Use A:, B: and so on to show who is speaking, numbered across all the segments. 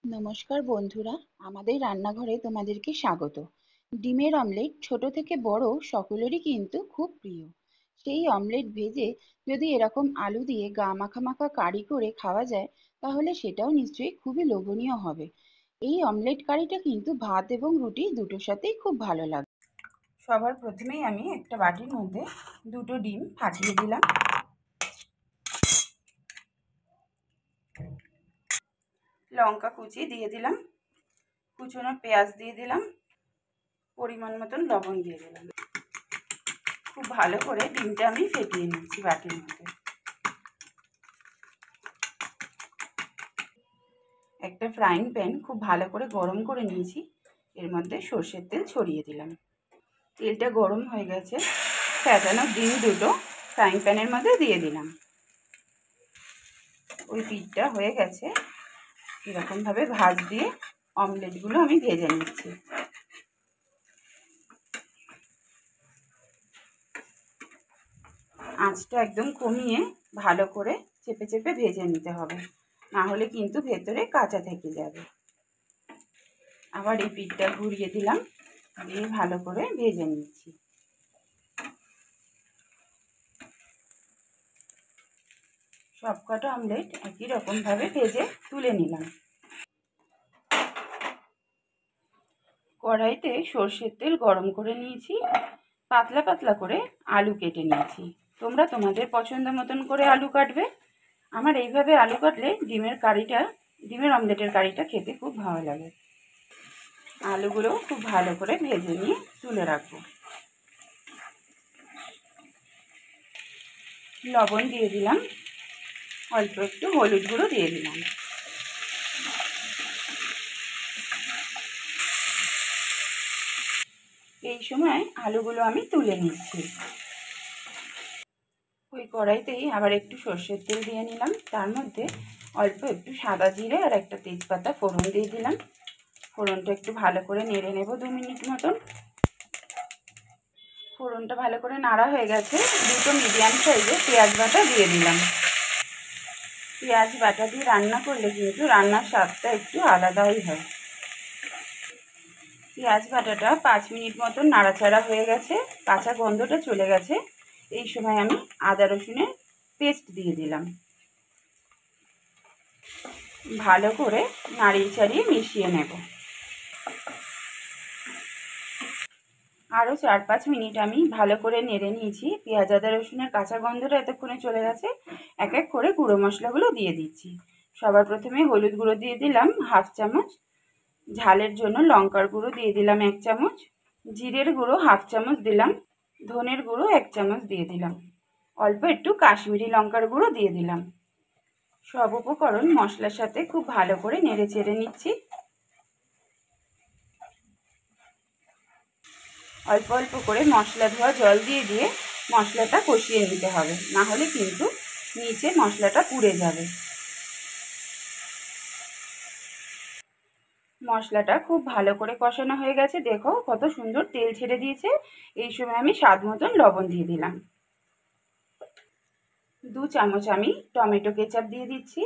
A: নমস্কার বন্ধুরা, আমাদের রান্নাঘরে তোমাদেরকে স্বাগত। ডিমের অমলেট ছোট থেকে বড় সকলেরই কিন্তু খুব প্রিয়। সেই অমলেট ভেজে যদি এরকম আলু দিয়ে গা মাখা মাখা কারি করে খাওয়া যায়, তাহলে সেটাও নিশ্চয়ই খুবই লোভনীয় হবে। এই অমলেট কারিটা কিন্তু ভাত এবং রুটি দুটোর সাথেই খুব ভালো লাগে।
B: সবার প্রথমেই আমি একটা বাটির মধ্যে দুটো ডিম ফাটিয়ে দিলাম। লঙ্কা কুচি দিয়ে দিলাম, কুচনো পেঁয়াজ দিয়ে দিলাম, পরিমাণ মতন লবণ দিয়ে দিলাম। খুব ভালো করে ডিমটা আমি ফেটিয়ে নিচ্ছি বাটির মধ্যে। একটা ফ্রাইং প্যান খুব ভালো করে গরম করে নিয়েছি, এর মধ্যে সর্ষের তেল ছড়িয়ে দিলাম। তেলটা গরম হয়ে গেছে, ফেটানো ডিম দুটো ফ্রাইং প্যানের মধ্যে দিয়ে দিলাম। ওই পিঠটা হয়ে গেছে, এরকমভাবে ভাঁজ দিয়ে অমলেটগুলো আমি ভেজে নিচ্ছি। আঁচটা একদম কমিয়ে ভালো করে চেপে চেপে ভেজে নিতে হবে, না হলে কিন্তু ভেতরে কাঁচা থেকে যাবে। আবার এই পিঠটা ঘুরিয়ে দিলাম, দিয়ে ভালো করে ভেজে নিচ্ছি। সবকটা অমলেট একই রকমভাবে ভেজে তুলে নিলাম। কড়াইতে সর্ষের তেল গরম করে নিয়েছি, পাতলা পাতলা করে আলু কেটে নিয়েছি। তোমরা তোমাদের পছন্দ মতন করে আলু কাটবে। আমার এইভাবে আলু কাটলে ডিমের অমলেটের কারিটা খেতে খুব ভালো লাগে। আলুগুলো খুব ভালো করে ভেজে নিয়ে তুলে রাখবো। লবণ দিয়ে দিলাম, অল্প একটু হলুদ গুঁড়ো দিয়ে দিলাম। এই সময় আলুগুলো আমি তুলে নিচ্ছি। ওই কড়াইতেই আবার একটু সর্ষের তেল দিয়ে নিলাম, তার মধ্যে অল্প একটু সাদা জিরে আর একটা তেজপাতা ফোড়ন দিয়ে দিলাম। ফোড়নটা একটু ভালো করে নেড়ে নেব 2 মিনিট মতন। ফোড়নটা ভালো করে নাড়া হয়ে গেছে, দুটো মিডিয়াম সাইজের পেঁয়াজ বাটা দিয়ে দিলাম। পেঁয়াজ বাটা দিয়ে রান্না করলে কিন্তু রান্নার স্বাদটা একটু আলাদাই হয়। পেঁয়াজ বাটাটা 5 মিনিট মতন নাড়াচাড়া হয়ে গেছে, কাঁচা গন্ধটা চলে গেছে। এই সময় আমি আদা রসুনের পেস্ট দিয়ে দিলাম। ভালো করে নাড়িয়ে চাড়িয়ে মিশিয়ে নেব। আরও 4-5 মিনিট আমি ভালো করে নেড়ে নিয়েছি। পেঁয়াজ আদা রসুনের কাঁচা গন্ধটা এতক্ষণে চলে গেছে। এক এক করে গুঁড়ো মশলাগুলো দিয়ে দিচ্ছি। সবার প্রথমে হলুদ গুঁড়ো দিয়ে দিলাম 1/2 চামচ, ঝালের জন্য লঙ্কার গুঁড়ো দিয়ে দিলাম 1 চামচ, জিরের গুঁড়ো 1/2 চামচ দিলাম, ধনের গুঁড়ো 1 চামচ দিয়ে দিলাম, অল্প একটু কাশ্মীরি লঙ্কার গুঁড়ো দিয়ে দিলাম। সব উপকরণ মশলার সাথে খুব ভালো করে নেড়ে চেড়ে নিচ্ছি। অল্প অল্প করে মশলা ধোয়া জল দিয়ে দিয়ে মশলাটা কষিয়ে নিতে হবে, না হলে কিন্তু নিচে মশলাটা পুড়ে যাবে। মশলাটা খুব ভালো করে কষানো হয়ে গেছে, দেখো কত সুন্দর তেল ছেড়ে দিয়েছে। এই সময় আমি স্বাদ মতন লবণ দিয়ে দিলাম। 2 চামচ আমি টমেটো কেচাপ দিয়ে দিচ্ছি।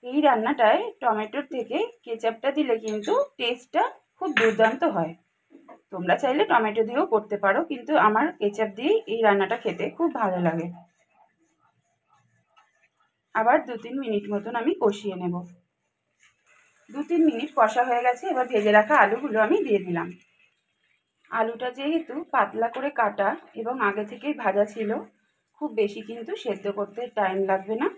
B: এই রান্নাটায় টমেটোর থেকে কেচাপটা দিলে কিন্তু টেস্টটা খুব দুর্দান্ত হয়। তোমরা চাইলে টমেটো দিয়েও করতে পারো, কিন্তু আমার কেচাপ দিয়েই এই রান্নাটা খেতে খুব ভালো লাগে। আবার 2-3 মিনিট মতন আমি কষিয়ে নেব। 2-3 মিনিট কষা হয়ে গেছে, এবার ভেজে রাখা আলুগুলো আমি দিয়ে দিলাম। আলুটা যেহেতু পাতলা করে কাটা এবং আগে থেকেই ভাজা ছিল, খুব বেশি কিন্তু সেদ্ধ করতে টাইম লাগবে না।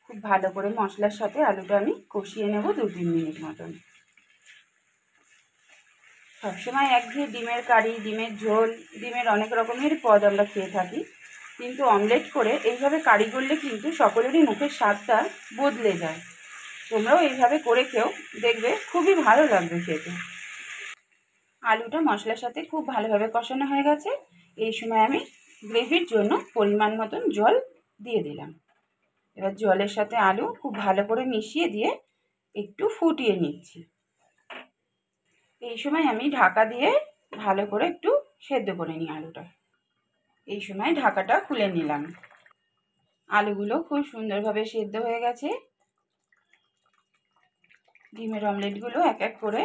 B: খুব ভালো করে মশলার সাথে আলুটা আমি কষিয়ে নেব 2-3 মিনিট মতন। সবসময় একঘেয়ে ডিমের কারি, ডিমের ঝোল, ডিমের অনেক রকমের পদ আমরা খেয়ে থাকি, কিন্তু অমলেট করে এইভাবে কারি করলে কিন্তু সকলেরই মুখের স্বাদটা বদলে যায়। তোমরাও এইভাবে করে খেও, দেখবে খুবই ভালো লাগবে খেতে। আলুটা মশলার সাথে খুব ভালোভাবে কষানো হয়ে গেছে। এই সময় আমি গ্রেভির জন্য পরিমাণ মতন জল দিয়ে দিলাম। এবার জলের সাথে আলু খুব ভালো করে মিশিয়ে দিয়ে একটু ফুটিয়ে নিচ্ছি। এই সময় আমি ঢাকা দিয়ে ভালো করে একটু সেদ্ধ করে নিই আলুটা। এই সময় ঢাকাটা খুলে নিলাম। আলুগুলো খুব সুন্দরভাবে সেদ্ধ হয়ে গেছে। ডিমের অমলেটগুলো এক এক করে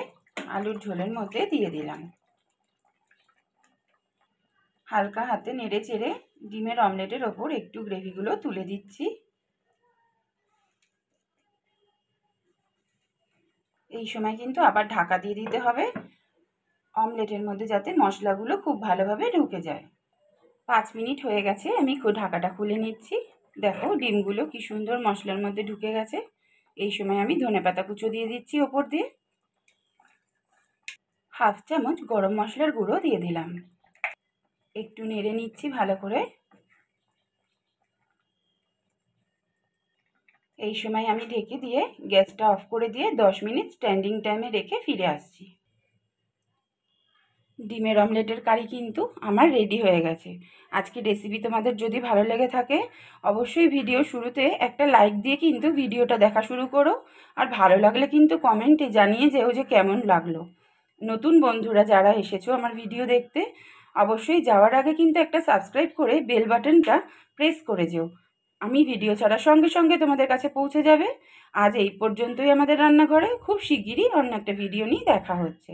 B: আলুর ঝোলের মধ্যে দিয়ে দিলাম। হালকা হাতে নেড়ে চেড়ে ডিমের অমলেটের ওপর একটু গ্রেভিগুলো তুলে দিচ্ছি। এই সময় কিন্তু আবার ঢাকা দিয়ে দিতে হবে, অমলেটের মধ্যে যাতে মশলাগুলো খুব ভালোভাবে ঢুকে যায়। 5 মিনিট হয়ে গেছে, আমি ঢাকাটা খুলে নিচ্ছি। দেখো ডিমগুলো কি সুন্দর মশলার মধ্যে ঢুকে গেছে। এই সময় আমি ধনেপাতা কুচো দিয়ে দিচ্ছি ওপর দিয়ে। 1/2 চামচ গরম মশলার গুঁড়ো দিয়ে দিলাম। একটু নেড়ে নিচ্ছি ভালো করে। এই সময় আমি ঢেকে দিয়ে গ্যাসটা অফ করে দিয়ে 10 মিনিট স্ট্যান্ডিং টাইমে রেখে ফিরে আসছি। ডিমের অমলেটের কারি কিন্তু আমার রেডি হয়ে গেছে। আজকে রেসিপি তোমাদের যদি ভালো লেগে থাকে অবশ্যই ভিডিও শুরুতে একটা লাইক দিয়ে কিন্তু ভিডিওটা দেখা শুরু করো। আর ভালো লাগলে কিন্তু কমেন্টে জানিয়ে যেও যে কেমন লাগলো। নতুন বন্ধুরা যারা এসেছো আমার ভিডিও দেখতে, অবশ্যই যাওয়ার আগে কিন্তু একটা সাবস্ক্রাইব করে বেল বাটনটা প্রেস করে যেও। আমি ভিডিও ছাড়ার সঙ্গে সঙ্গে তোমাদের কাছে পৌঁছে যাবে। আজ এই পর্যন্তই আমাদের রান্নাঘরে। খুব শিগগিরই অন্য একটা ভিডিও নিয়ে দেখা হচ্ছে।